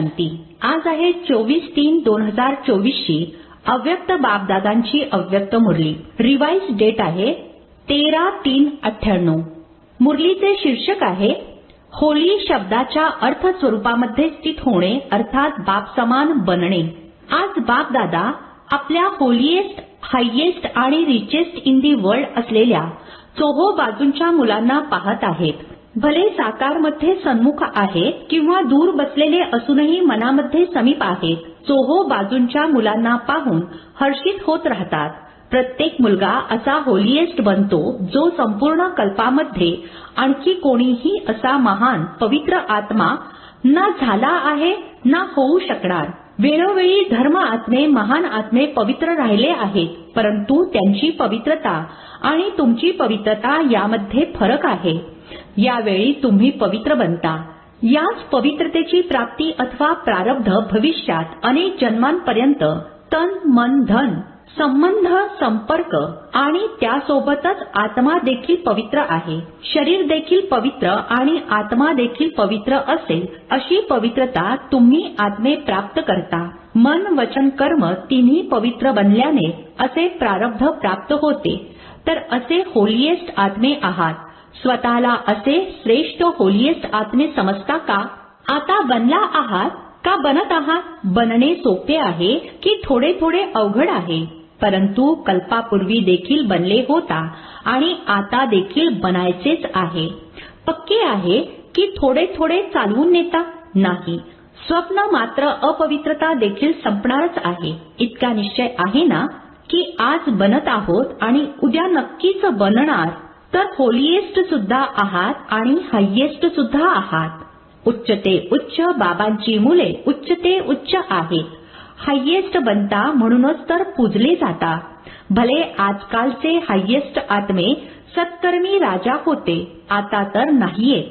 शांती. आज आहे 24/3/2024 ची अव्यक्त बापदादांची अव्यक्त मुरली. रिवाइज डेट आहे 13/3/98. मुरलीचे शीर्षक आहे होली शब्दाच्या अर्थ स्वरूपामध्ये स्थित होणे अर्थात बाप समान बनणे. आज बापदादा आपल्या होलिएस्ट, हायेस्ट आणि रिचेस्ट इन दी वर्ल्ड असलेल्या चोहो बाजूंच्या मुलांना पाहत आहेत. भले साकारमध्ये सन्मुख आहेत किंवा दूर बसलेले असूनही मनामध्ये समीप आहेत. चोहो बाजूंच्या मुलांना पाहून हर्षित होत राहतात. प्रत्येक मुलगा असा होलिएस्ट बनतो जो संपूर्ण कल्पामध्ये आणखी कोणीही असा महान पवित्र आत्मा ना झाला आहे ना होऊ शकणार. वेळोवेळी धर्म आत्मे, महान आत्मे पवित्र राहिले आहेत, परंतु त्यांची पवित्रता आणि तुमची पवित्रता यामध्ये फरक आहे. यावेळी तुम्ही पवित्र बनता. याच पवित्रतेची प्राप्ती अथवा प्रारब्ध भविष्यात अनेक जन्मांपर्यंत तन मन धन संबंध संपर्क आणि त्यासोबतच आत्मा देखील पवित्र आहे. शरीर देखील पवित्र आणि आत्मा देखील पवित्र असेल अशी पवित्रता तुम्ही आत्मे प्राप्त करता. मन वचन कर्म तिन्ही पवित्र बनल्याने असे प्रारब्ध प्राप्त होते. तर असे होलिएस्ट आत्मे आहात. स्वतःला असे श्रेष्ठ होलिएस्ट आत्मे समजता का? आता बनला आहात का बनत आहात? बनणे सोपे आहे की थोडे थोडे अवघड आहे? परंतु कल्पापूर्वी देखील बनले होता आणि आता देखील बनायचेच आहे. पक्के आहे की थोडे थोडे चालवून नेता? नाही. स्वप्न मात्र अपवित्रता देखील संपणारच आहे. इतका निश्चय आहे ना की आज बनत आहोत आणि उद्या नक्कीच बनणार. तर होलिएस्ट सुद्धा आहात आणि हायेस्ट सुद्धा आहात. उच्च ते उच्च बाबांची मुले उच्च ते उच्च आहेत. हायेस्ट बनता म्हणूनच तर पूजले जाता. भले आजकालचे हायेस्ट आत्मे सत्कर्मी राजा होते, आता तर नाहीयेत.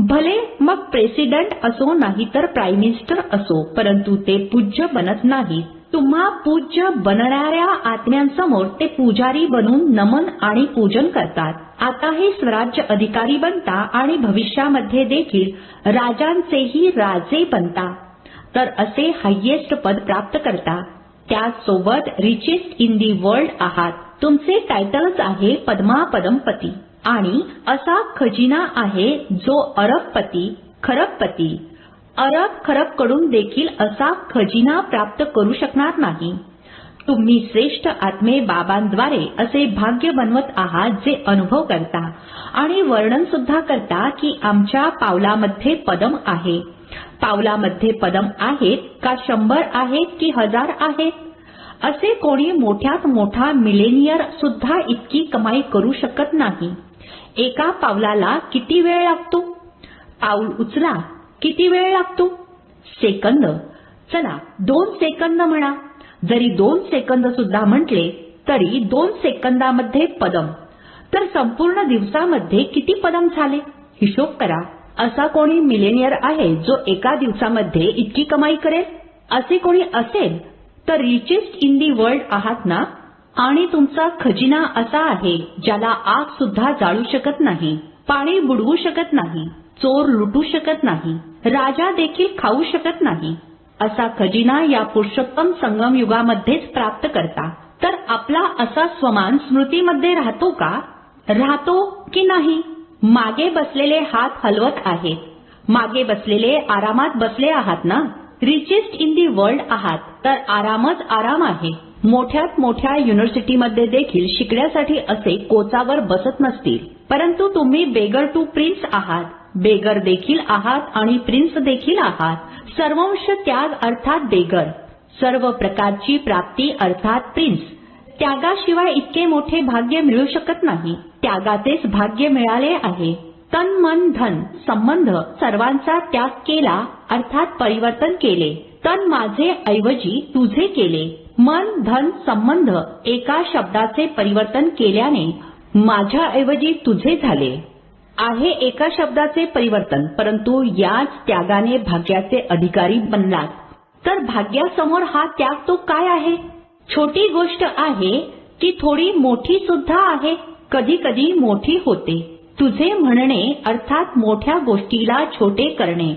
भले मग प्रेसिडेंट असो नाही तर प्राईम मिनिस्टर असो, परंतु ते पूज्य बनत नाहीत. तुम्हा पूज्य बनणाऱ्या आत्म्यांसमोर ते पुजारी बनून नमन आणि पूजन करतात. आता हे स्वराज्य अधिकारी बनता आणि भविष्यामध्ये देखील राजांचेही राजे बनता. तर असे हायेस्ट पद प्राप्त करता. त्याचसोबत रिचेस्ट इन दी वर्ल्ड आहात. तुमचे टायटलच आहे पद्मापदमपती आणि असा खजिना आहे जो अरबपती खरबपती अरब खरब कडून देखील असा खजिना प्राप्त करू शकणार नाही. तुम्ही श्रेष्ठ आत्मे बाबांद्वारे असे भाग्य बनवत आहात जे अनुभव करता आणि वर्णन सुद्धा करता की आमच्या पावलामध्ये पदम आहे. पावलामध्ये पदम आहेत का 100 आहेत की 1000 आहेत? असे कोणी मोठ्यात मोठा मिलेनियर सुद्धा इतकी कमाई करू शकत नाही. एका पावलाला किती वेळ लागतो? पाऊल उचला किती वेळ लागतो? सेकंद. चला 2 सेकंद म्हणा. जरी 2 सेकंद सुद्धा म्हटले तरी 2 सेकंदामध्ये पदम. तर संपूर्ण दिवसामध्ये किती पदम झाले? हिशोब करा. असा कोणी मिलेनियर आहे जो एका दिवसामध्ये इतकी कमाई करेल? असे कोणी असेल तर रिचेस्ट इन दी वर्ल्ड आहात ना. आणि तुमचा खजिना असा आहे ज्याला आग सुद्धा जाळू शकत नाही, पाणी बुडवू शकत नाही, चोर लुटू शकत नाही, राजा देखील खाऊ शकत नाही. असा खजिना या पुरुषोत्तम संगम युगामध्येच प्राप्त करता. तर आपला असा स्वमान स्मृतीमध्ये राहतो का? राहतो की नाही? मागे बसलेले हात हलवत आहेत. मागे बसलेले आरामात बसले आहात ना. रिचेस्ट इन दी वर्ल्ड आहात तर आरामच आराम आहे. मोठ्यात मोठ्या युनिव्हर्सिटीमध्ये देखील शिकण्यासाठी असे कोचावर बसत नसतील, परंतु तुम्ही बेगर टू प्रिन्स आहात. बेगर देखील आहात आणि प्रिन्स देखील आहात. सर्वंश त्याग अर्थात बेगर, सर्व प्रकारची प्राप्ती अर्थात प्रिन्स. त्यागाशिवाय इतके मोठे भाग्य मिळू शकत नाही. त्यागाचेच भाग्य मिळाले आहे. तन मन धन संबंध सर्वांचा त्याग केला अर्थात परिवर्तन केले. तन माझे ऐवजी तुझे केले. मन धन संबंध एका शब्दाचे परिवर्तन केल्याने माझ्या ऐवजी तुझे झाले. आहे एका शब्दाचे परिवर्तन, परंतु याच त्यागाने भाग्याचे अधिकारी बनलात. तर भाग्यासमोर हा त्याग तो काय आहे? छोटी गोष्ट आहे की थोडी मोठी सुद्धा आहे. कधी कधी मोठी होते. तुझे म्हणणे अर्थात मोठ्या गोष्टीला छोटे करणे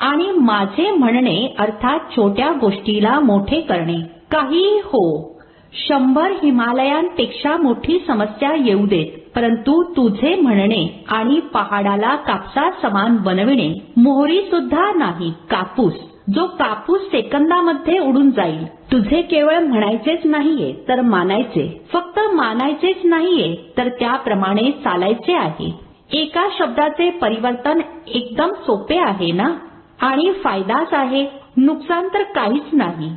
आणि माझे म्हणणे अर्थात छोट्या गोष्टीला मोठे करणे. काहीही हो, 100 हिमालयांपेक्षा मोठी समस्या येऊ देत, परंतु तुझे म्हणणे आणि पहाडाला कापसा समान बनविणे. मोहरी सुद्धा नाही, कापूस, जो कापूस सेकंदामध्ये उडून जाईल. तुझे केवळ म्हणायचेच नाहीये तर मानायचे. फक्त मानायचेच नाहीये तर त्याप्रमाणे चालायचे आहे. एका शब्दाचे परिवर्तन एकदम सोपे आहे ना? आणि फायदाच आहे, नुकसान तर काहीच नाही.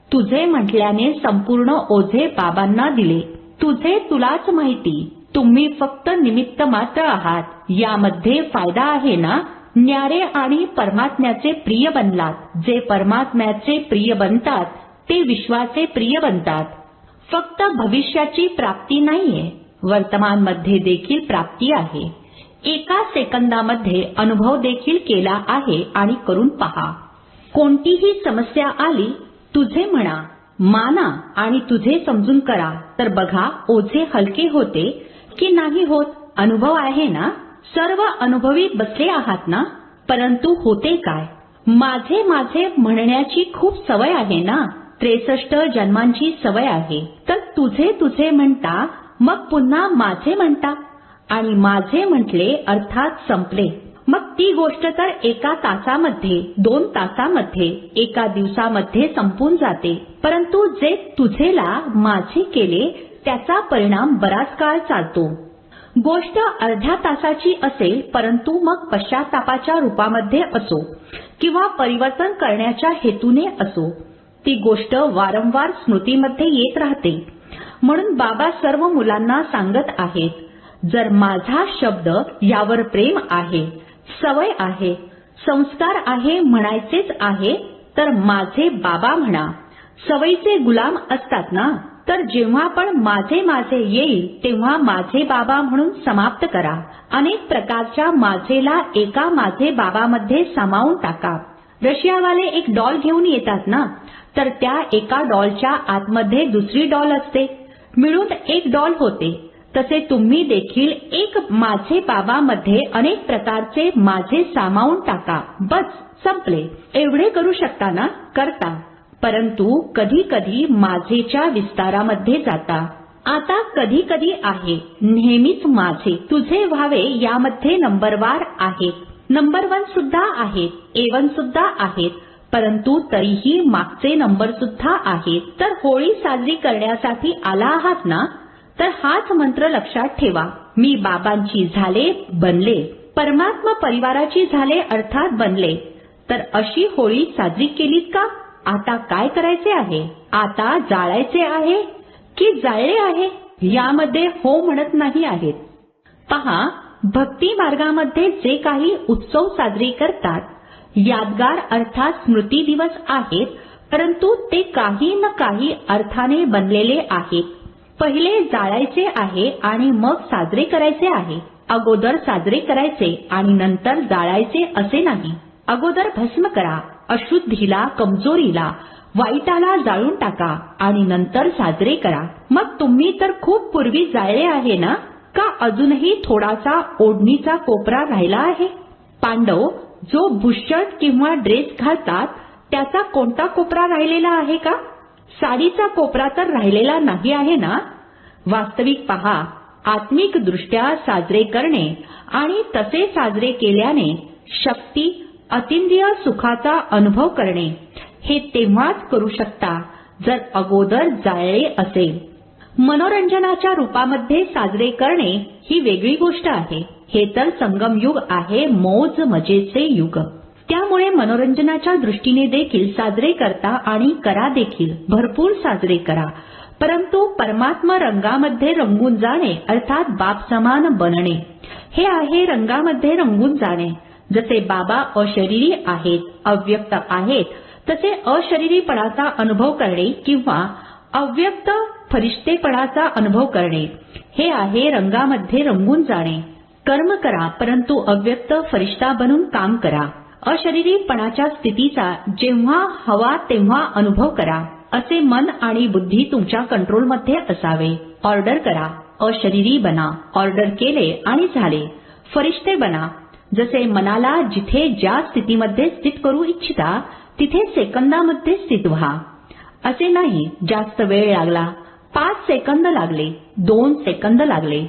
तुझे म्हटल्याने संपूर्ण ओझे बाबांना दिले. तुझे तुलाच माहिती, तुम्ही फक्त निमित्त मात्र आहात. यामध्ये फायदा आहे ना? न्यारे आणि परमात्म्याचे प्रिय बनलात. जे परमात्म्याचे प्रिय बनतात ते विश्वाचे प्रिय बनतात. फक्त भविष्याची प्राप्ती नाहीये, वर्तमानमध्ये देखील प्राप्ती आहे. एका सेकंदामध्ये अनुभव देखील केला आहे आणि करून पहा. कोणतीही समस्या आली, तुझे म्हणा, माना आणि तुझे समजून करा, तर बघा ओझे हलके होते की नाही होत. अनुभव आहे ना? सर्व अनुभवी बसले आहात ना? परंतु होते काय? माझे माझे म्हणण्याची खूप सवय आहे ना? 63 जन्मांची सवय आहे. तर तुझे तुझे म्हणता, मग पुन्हा माझे म्हणता आणि माझे म्हटले अर्थात संपले. मग ती गोष्ट तर एका तासामध्ये, 2 तासामध्ये, एका दिवसामध्ये संपून जाते. परंतु जे तुझेला माझे केले त्याचा परिणाम बराच काळ चालतो. गोष्ट अर्ध्या तासाची असेल, परंतु मग पश्चातापाच्या रूपामध्ये असो किंवा परिवर्तन करण्याच्या हेतूने असो, ती गोष्ट वारंवार स्मृतीमध्ये येत राहते. म्हणून बाबा सर्व मुलांना सांगत आहेत, जर माझा शब्द यावर प्रेम आहे, सवय आहे, संस्कार आहे, म्हणायचेच आहे, तर माझे बाबा म्हणा. सवयीचे गुलाम असतात ना? तर जेव्हा पण माझे माझे येईल तेव्हा माझे बाबा म्हणून समाप्त करा. अनेक प्रकारच्या माझेला एका माझे बाबामध्ये सामावून टाका. रशियावाले एक डॉल घेऊन येतात ना, तर त्या एका डॉलच्या आतमध्ये दुसरी डॉल असते, मिळून एक डॉल होते. तसे तुम्ही देखील एक माझे बाबामध्ये अनेक प्रकारचे माझे सामावून टाका. बस, संपले. एवढे करू शकता ना? करता. परंतु कधी कधी माझेच्या विस्तारामध्ये जाता. आता कधी कधी आहे, नेहमीच माझे तुझे व्हावे यामध्ये नंबरवार आहेत, नंबर 1 सुद्धा आहेत, A1 सुद्धा आहेत, परंतु तरीही मागचे नंबर सुद्धा आहेत. तर होळी साजरी करण्यासाठी आला आहात ना? तर हाच मंत्र लक्षात ठेवा. मी बाबांची झाले, बनले, परमात्मा परिवाराची झाले अर्थात बनले. तर अशी होळी साजरी केलीत का? आता काय करायचे आहे? आता जाळायचे आहे की जाळले आहे? यामध्ये हो म्हणत नाही आहेत. पहा, भक्ती मार्गामध्ये जे काही उत्सव साजरे करतात, यादगार अर्थात स्मृती दिवस आहेत, परंतु ते काही न काही अर्थाने बनलेले आहेत. पहिले जाळायचे आहे आणि मग साजरे करायचे आहे. अगोदर साजरे करायचे आणि नंतर जाळायचे असे नाही. अगोदर भस्म करा, अशुद्धीला, कमजोरीला, वाईटाला जाळून टाका आणि नंतर साजरे करा. मग तुम्ही तर खूप पूर्वी जाळले आहे ना? का अजूनही थोडासा ओढणीचा कोपरा राहिला आहे? पांडव जो बुशर्ट किंवा ड्रेस घालतात त्याचा कोणता कोपरा राहिलेला आहे का? साडीचा कोपरा तर राहिलेला नाही आहे ना? वास्तविक पहा, आत्मिक दृष्ट्या साजरे करणे आणि तसे साजरे केल्याने शक्ती, अतिंद्रिय सुखाचा अनुभव करणे हे तेव्हाच करू शकता जर अगोदर जाळले असेल. मनोरंजनाच्या रूपामध्ये साजरे करणे ही वेगळी गोष्ट आहे. हे तर संगम युग आहे, मौज मजेचे युग. त्यामुळे मनोरंजनाच्या दृष्टीने देखील साजरे करता आणि करा देखील, भरपूर साजरे करा. परंतु परमात्मा रंगामध्ये रंगून जाणे अर्थात बाप समान बनणे हे आहे रंगामध्ये रंगून जाणे. जसे बाबा अशरीरी आहेत, अव्यक्त आहेत, तसे अशरीरीपणाचा अनुभव करणे किंवा अव्यक्त फरिश्तेपणाचा अनुभव करणे हे आहे रंगामध्ये रंगून जाणे. कर्म करा, परंतु अव्यक्त फरिश्ता बनून काम करा. अशरीरीपणाच्या स्थितीचा जेव्हा हवा तेव्हा अनुभव करा. असे मन आणि बुद्धी तुमच्या कंट्रोलमध्ये असावे. ऑर्डर करा, अशरीरी बना. ऑर्डर केले आणि झाले. फरिश्ते बना. जसे मनाला जिथे ज्या स्थितीमध्ये स्थित करू इच्छिता तिथे सेकंदामध्ये स्थित व्हा. असे नाही जास्त वेळ लागला, 5 सेकंद लागले, 2 सेकंद लागले.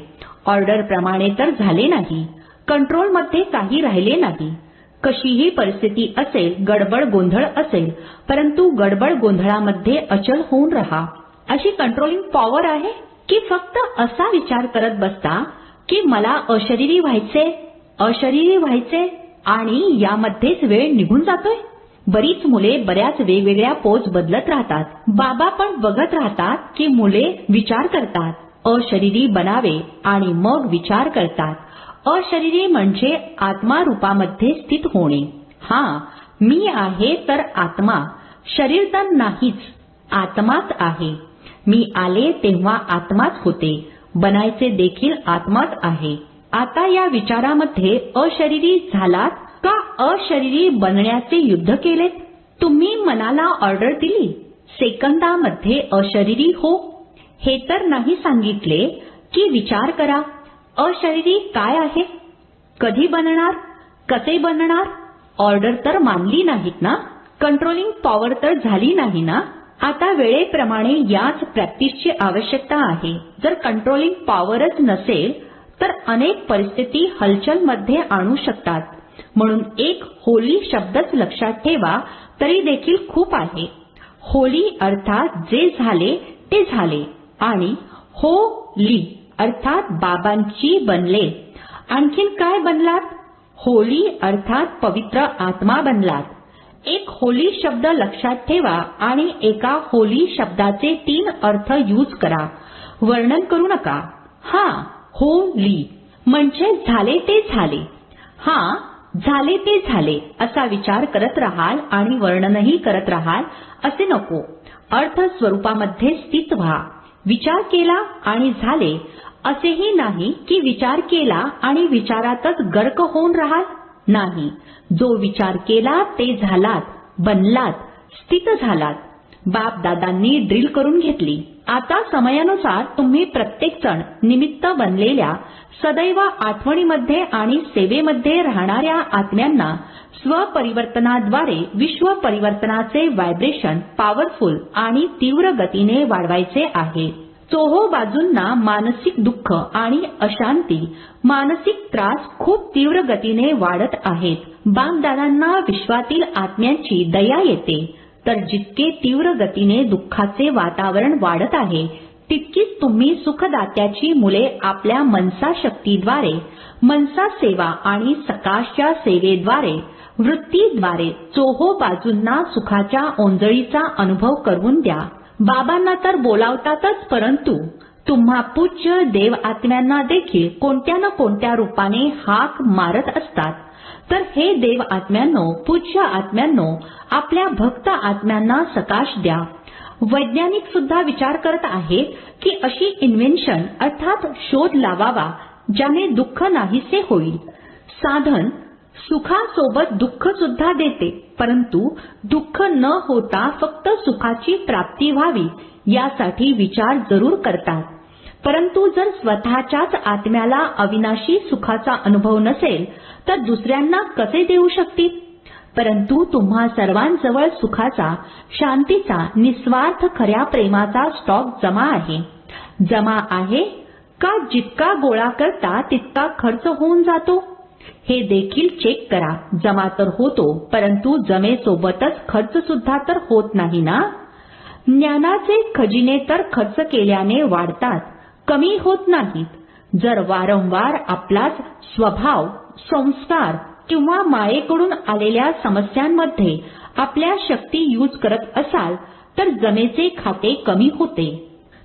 ऑर्डर प्रमाणे तर झाले नाही, कंट्रोलमध्ये काही राहिले नाही. कशीही परिस्थिती असेल, गडबड गोंधळ असेल, परंतु गडबड गोंधळामध्ये अचल होऊन राहा. अशी कंट्रोलिंग पॉवर आहे की फक्त असा विचार करत बसता की मला अशरीरी व्हायचे आणि यामध्येच वेळ निघून जातोय. बरीच मुले बऱ्याच वेगवेगळ्या पोज बदलत राहतात. बाबा पण बघत राहतात की मुले विचार करतात, अशरीरी बनावे आणि मग विचार करतात. अशरीरी म्हणजे आत्मा रूपामध्ये स्थित होणे. मी आहे तर आत्मा, शरीर तर नाहीच, आत्माच आहे. मी आले तेव्हा आत्माच होते, बनायचे देखील आत्माच आहे. आता या विचारामध्ये अशरीरी झालात का अशरीरी बनण्याचे युद्ध केलेत? तुम्ही मनाला ऑर्डर दिली, सेकंदामध्ये अशरीरी हो. हे तर नाही सांगितले की विचार करा, अशरीरी काय आहे, कधी बनणार, कसे बनणार. ऑर्डर तर मानली नाहीत ना, कंट्रोलिंग पॉवर तर झाली नाही ना. आता वेळेप्रमाणे याच प्रॅक्टिसची आवश्यकता आहे. जर कंट्रोलिंग पॉवरच नसेल तर अनेक परिस्थिती हलचलमध्ये आणू शकतात. म्हणून एक होली शब्दच लक्षात ठेवा तरी देखील खूप आहे. होली अर्थात जे झाले ते झाले आणि होली अर्थात बाबांची बनले. आणखीन काय बनलात? होली अर्थात पवित्र आत्मा बनलात. एक होली शब्द लक्षात ठेवा आणि एका होली शब्दाचे 3 अर्थ यूज करा. वर्णन करू नका. होली म्हणजे झाले ते झाले. झाले ते झाले असा विचार करत राहाल आणि वर्णनही करत राहाल असे नको. अर्थ स्वरूपामध्ये स्थित व्हा. विचार केला आणि झाले असेही नाही की विचार केला आणि विचारातच गर्क होऊन राहाल. नाही, जो विचार केला ते झालात, बनलात, स्थित झालात. बाप दादांनी ड्रिल करून घेतली. आता समयानुसार तुम्ही प्रत्येक जण निमित्त बनलेल्या सदैव आठवणीमध्ये आणि सेवेमध्ये राहणाऱ्या आत्म्यांना स्वपरिवर्तनाद्वारे विश्व परिवर्तनाचे व्हायब्रेशन पॉवरफुल आणि तीव्र गतीने वाढवायचे आहे. चोहो बाजूंना मानसिक दुःख आणि अशांती, मानसिक त्रास खूप तीव्र गतीने वाढत आहेत. बापदादांना विश्वातील आत्म्यांची दया येते, तर जितके तीव्र गतीने दुःखाचे वातावरण वाढत आहे तितकीच तुम्ही सुखदात्याची मुले आपल्या मनसा शक्तीद्वारे, मनसा सेवा आणि सकाशच्या सेवेद्वारे, वृत्तीद्वारे चोहो बाजूंना सुखाच्या ओंजळीचा अनुभव करून द्या. बाबांना तर बोलावतातच, परंतु तुम्हा पूज्य देव आत्म्यांना देखील कोणत्या न कोणत्या रूपाने हाक मारत असतात. तर हे देव आत्म्यांनो, पूज्य आत्म्यांनो, आपल्या भक्त आत्म्यांना सकाश द्या. वैज्ञानिक सुद्धा विचार करत आहेत की अशी इन्व्हेन्शन अर्थात शोध लावावा ज्याने दुःख नाहीसे होईल. साधन सुखासोबत दुःख सुद्धा देते, परंतु दुःख न होता फक्त सुखाची प्राप्ती व्हावी यासाठी विचार जरूर करतात. परंतु जर स्वतःच्याच आत्म्याला अविनाशी सुखाचा अनुभव नसेल तर दुसऱ्यांना कसे देऊ शकतील? परंतु तुम्हा सर्वांजवळ सुखाचा, शांतीचा, निस्वार्थ खऱ्या प्रेमाचा स्टॉक जमा आहे. जमा आहे का जितका गोळा करता तितका खर्च होऊन जातो? हे देखील चेक करा. जमा तर होतो, परंतु जमेसोबतच खर्च सुद्धा तर होत नाही ना. ज्ञानाचे खजिने तर खर्च केल्याने वाढतात, कमी होत नाहीत. जर वारंवार आपलाच स्वभाव, संस्कार किंवा मायेकडून आलेल्या समस्यांमध्ये आपल्या शक्ती यूज करत असाल तर जमेचे खाते कमी होते.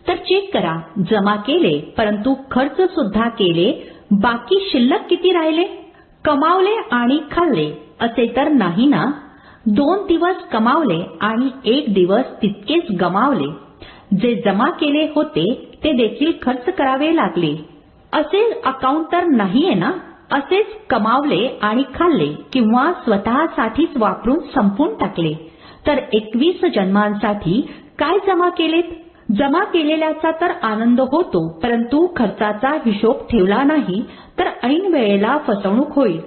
तर चेक करा, जमा केले परंतु खर्च सुद्धा केले, बाकी शिल्लक किती राहिले? कमावले आणि खाल्ले असे तर नाही ना. 2 दिवस कमावले आणि 1 दिवस तितकेच गमावले. जे जमा केले होते ते देखील खर्च करावे लागले. असे अकाउंट तर नाहीये ना. असेच कमावले आणि खाल्ले किंवा स्वतःसाठीच वापरून संपून टाकले तर 21 जन्मांसाठी काय जमा केलेत? जमा केलेल्याचा तर आनंद होतो, परंतु खर्चाचा हिशोब ठेवला नाही तर ऐन वेळेला फसवणूक होईल.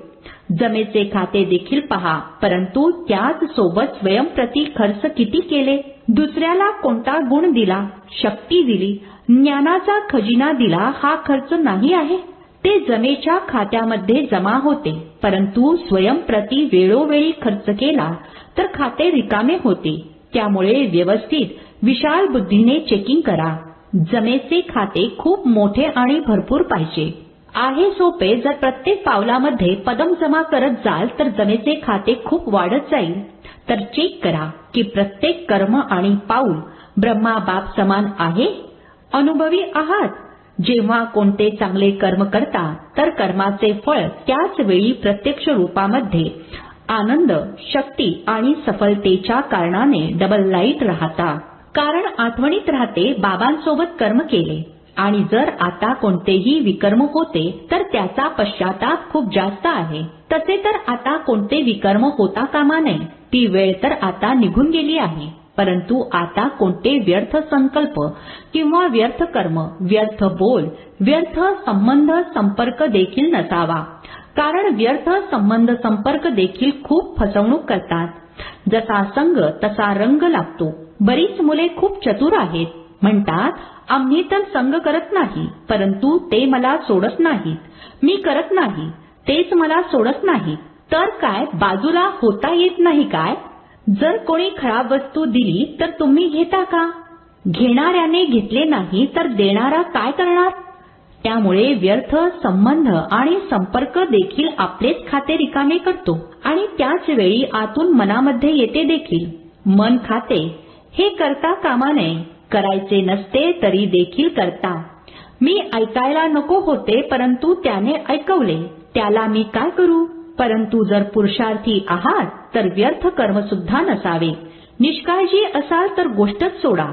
जमेचे खाते देखील पहा, परंतु त्याच सोबत स्वयंप्रती खर्च किती केले, दुसऱ्याला कोणता गुण दिला, शक्ती दिली, ज्ञानाचा खजिना दिला, हा खर्च नाही आहे. ते जमेच्या खात्यामध्ये जमा होते, परंतु स्वयंप्रती वेळोवेळी खर्च केला तर खाते रिकामे होते. त्यामुळे व्यवस्थित विशाल बुद्धीने चेकिंग करा. जमेचे खाते खूप मोठे आणि भरपूर पाहिजे. आहे सोपे. जर प्रत्येक पावलामध्ये पदम जमा करत जाल तर जमेचे खाते खूप वाढत जाईल. तर चेक करा की प्रत्येक कर्म आणि पाऊल ब्रह्मा बाप समान आहे. अनुभवी आहात. जेव्हा कोणते चांगले कर्म करता तर कर्माचे फळ त्याच वेळी प्रत्यक्ष रूपामध्ये आनंद, शक्ती आणि सफलतेच्या कारणाने डबल लाईट राहता. कारण आठवणीत राहते बाबांसोबत कर्म केले. आणि जर आता कोणतेही विकर्म होते तर त्याचा पश्चाताप खूप जास्त आहे. तसे तर आता कोणते विकर्म होता कामा नये. ती वेळ तर आता निघून गेली आहे. परंतु आता कोणते व्यर्थ संकल्प किंवा व्यर्थ कर्म, व्यर्थ बोल, व्यर्थ संबंध संपर्क देखील नसावा. कारण व्यर्थ संबंध संपर्क देखील खूप फसवणूक करतात. जसा संग तसा रंग लागतो. बरीच मुले खूप चतुर आहेत. म्हणतात आम्ही तर संग करत नाही, परंतु ते मला सोडत नाहीत. मी करत नाही, तेच मला सोडत नाही. तर काय बाजूला होता येत नाही काय? जर कोणी खराब वस्तू दिली तर तुम्ही घेता का? घेणाऱ्याने घेतले नाही तर देणारा काय करणार? त्यामुळे व्यर्थ संबंध आणि संपर्क देखील आपलेच खाते रिकामे करतो. आणि त्याच वेळी आतून मनामध्ये येते देखील, मन खाते. हे करता कामा नये. करायचे नसते तरी देखील करता. मी ऐकायला नको होते, परंतु त्याने ऐकवले. त्याला मी काय करू? परंतु जर पुरुषार्थी आहात तर व्यर्थ कर्म सुद्धा नसावे. निष्काळजी असाल तर गोष्टच सोडा.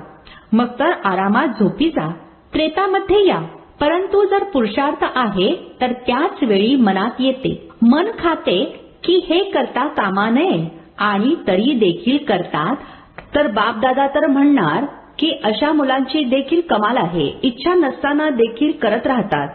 मग तर आरामात झोपी जा. त्रेतामध्ये या. परंतु जर पुरुषार्थ आहे तर त्याच वेळी मनात येते, मन खाते की हे करता कामा नये आणि तरी देखील करतात. तर बापदादा तर म्हणणार की अशा मुलांची देखील कमाल आहे. इच्छा नसताना देखील करत राहतात.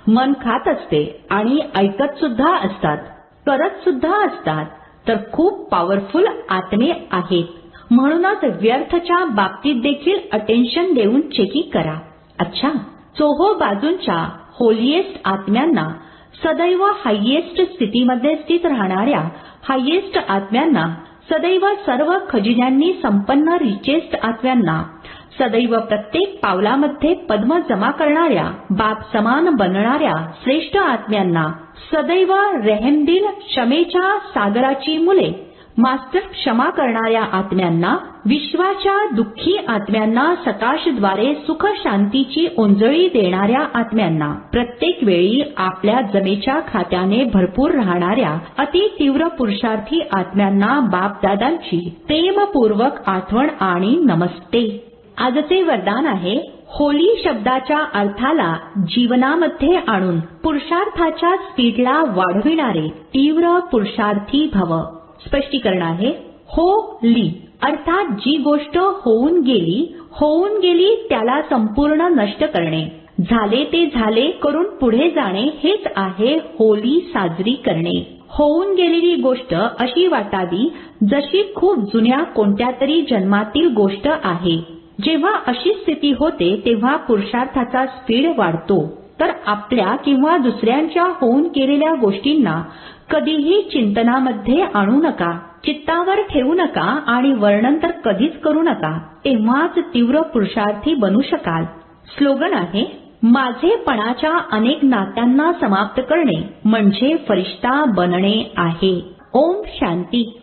मन खात असते आणि ऐकत सुद्धा असतात, करत सुद्धा असतात. तर खूप पॉवरफुल आत्मे आहेत. म्हणूनच व्यर्थच्या बाबतीत देखील अटेन्शन देऊन चेकिंग करा. अच्छा, चोहो बाजूंच्या होलिएस्ट आत्म्यांना, सदैव हायएस्ट स्थितीमध्ये स्थित राहणाऱ्या हायएस्ट आत्म्यांना, सदैव सर्व खजिन्यांनी संपन्न रिचेस्ट आत्म्यांना, सदैव प्रत्येक पावलामध्ये पद्म जमा करणाऱ्या, बाप समान बनणाऱ्या श्रेष्ठ आत्म्यांना, सदैव रेहमदिल क्षमेच्या सागराची मुले, मास्टर क्षमा करणाऱ्या आत्म्यांना, विश्वाच्या दुःखी आत्म्यांना, सकाशद्वारे सुख शांतीची ओंजळी देणाऱ्या आत्म्यांना, प्रत्येक वेळी आपल्या जमेच्या खात्याने भरपूर राहणाऱ्या अति तीव्र पुरुषार्थी आत्म्यांना बापदादांची प्रेमपूर्वक आठवण आणि नमस्ते. आजचे वरदान आहे, होली शब्दाच्या अर्थाला जीवनामध्ये आणून पुरुषार्थाच्या स्पीडला वाढविणारे तीव्र पुरुषार्थी भव. स्पष्टीकरण आहे, होली अर्थात जी गोष्ट होऊन गेली त्याला संपूर्ण नष्ट करणे. झाले ते झाले करून पुढे जाणे हेच आहे होली साजरी करणे. होऊन गेलेली गोष्ट अशी वाटावी जशी खूप जुन्या कोणत्या तरी जन्मातील गोष्ट आहे. जेव्हा अशी स्थिती होते तेव्हा पुरुषार्थाचा स्पीड वाढतो. तर आपल्या किंवा दुसऱ्यांच्या होऊन गेलेल्या गोष्टींना कधीही चिंतनामध्ये आणू नका, चित्तावर ठेवू नका आणि वर्णन तर कधीच करू नका. तेव्हाच तीव्र पुरुषार्थी बनू शकाल. स्लोगन आहे, माझेपणाच्या अनेक नात्यांना समाप्त करणे म्हणजे फरिश्ता बनणे आहे. ओम शांती.